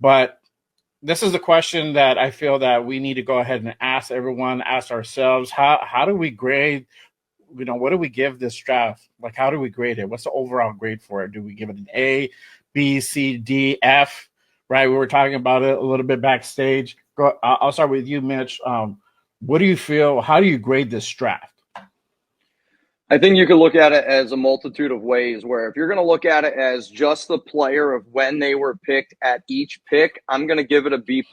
But this is the question that I feel that we need to go ahead and ask everyone, ask ourselves, how do we grade, what do we give this draft? Like, how do we grade it? What's the overall grade for it? Do we give it an A, B, C, D, F, right? We were talking about it a little bit backstage. I'll start with you, Mitch. What do you feel? How do you grade this draft? I think you could look at it as a multitude of ways, where if you're going to look at it as just the player of when they were picked at each pick, I'm going to give it a B+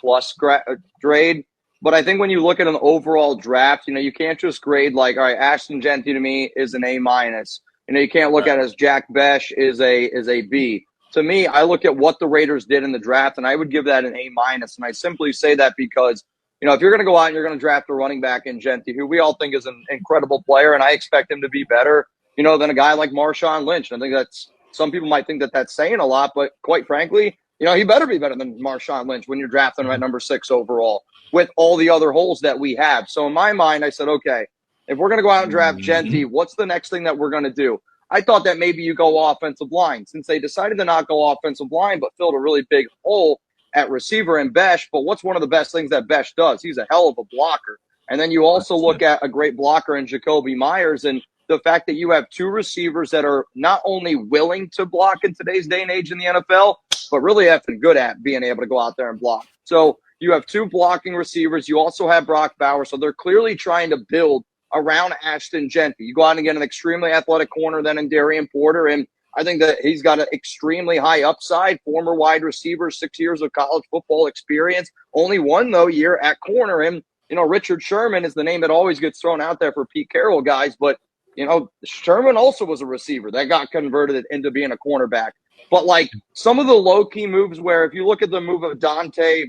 grade. But I think when you look at an overall draft, you can't just grade like, all right, Ashton Jeanty to me is an A-. You can't look at it as Jack Bech is a B. To me, I look at what the Raiders did in the draft, and I would give that an A-. And I simply say that because if you're going to go out and you're going to draft a running back in Jeanty, who we all think is an incredible player, and I expect him to be better, than a guy like Marshawn Lynch. And I think some people might think that that's saying a lot, but quite frankly, he better be better than Marshawn Lynch when you're drafting him at number 6 overall with all the other holes that we have. So in my mind, I said, okay, if we're going to go out and draft Jeanty, what's the next thing that we're going to do? I thought that maybe you go offensive line, since they decided to not go offensive line but filled a really big hole at receiver in Bech. But what's one of the best things that Bech does? He's a hell of a blocker. And then you also look at a great blocker in Jakobi Meyers, and the fact that you have 2 receivers that are not only willing to block in today's day and age in the NFL, but really effing good at being able to go out there and block. So you have 2 blocking receivers. You also have Brock Bowers. So they're clearly trying to build around Ashton Jeanty. You go out and get an extremely athletic corner then in Darian Porter, and I think that he's got an extremely high upside, former wide receiver, 6 years of college football experience, only one, year at corner. And, Richard Sherman is the name that always gets thrown out there for Pete Carroll guys. But, Sherman also was a receiver that got converted into being a cornerback. But, like, some of the low-key moves where if you look at the move of Dante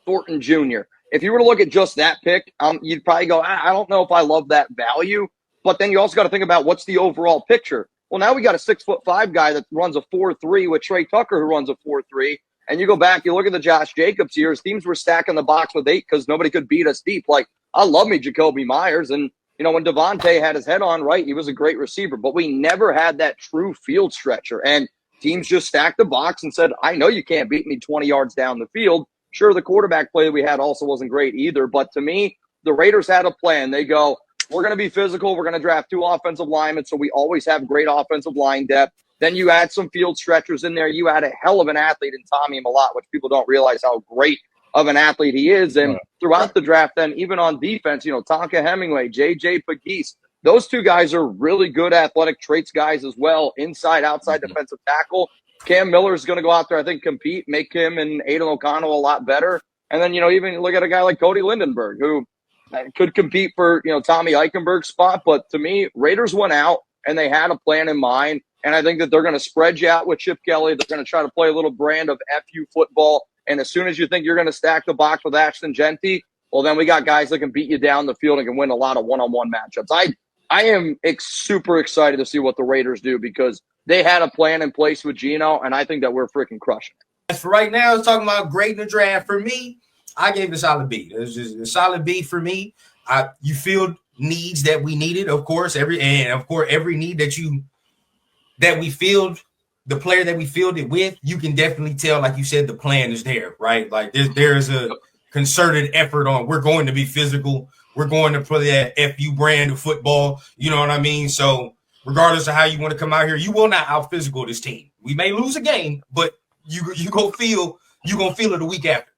Thornton Jr., if you were to look at just that pick, you'd probably go, I don't know if I love that value. But then you also got to think about what's the overall picture. Well, now we got a 6'5" guy that runs a 4.3 with Trey Tucker, who runs a 4.3. And you go back, you look at the Josh Jacobs years, teams were stacking the box with 8 because nobody could beat us deep. Like, I love me Jakobi Meyers. And, when Devontae had his head on right, he was a great receiver. But we never had that true field stretcher. And teams just stacked the box and said, I know you can't beat me 20 yards down the field. Sure, the quarterback play that we had also wasn't great either. But to me, the Raiders had a plan. They go, we're going to be physical. We're going to draft 2 offensive linemen, so we always have great offensive line depth. Then you add some field stretchers in there. You add a hell of an athlete in Tommy Mellott, which people don't realize how great of an athlete he is. And throughout the draft, then even on defense, Tonka Hemingway, J.J. Pegues, those 2 guys are really good athletic traits guys as well, inside, outside defensive tackle. Cam Miller is going to go out there, I think, compete, make him and Aiden O'Connell a lot better. And then, even look at a guy like Cody Lindenberg, who could compete for, Tommy Eichenberg's spot. But to me, Raiders went out and they had a plan in mind. And I think that they're going to spread you out with Chip Kelly. They're going to try to play a little brand of FU football. And as soon as you think you're going to stack the box with Ashton Jeanty, well, then we got guys that can beat you down the field and can win a lot of one-on-one matchups. I am super excited to see what the Raiders do because they had a plan in place with Geno, and I think that we're freaking crushing it. As for right now, it's talking about grading the draft. For me, I gave it a solid B. It was just a solid B for me. You filled needs that we needed, of course. Every need that we filled, the player that we filled it with, you can definitely tell, like you said, the plan is there, right? Like there's a concerted effort on we're going to be physical. We're going to play that FU brand of football. You know what I mean? So regardless of how you want to come out here, you will not out physical this team. We may lose a game, but you gonna feel it a week after.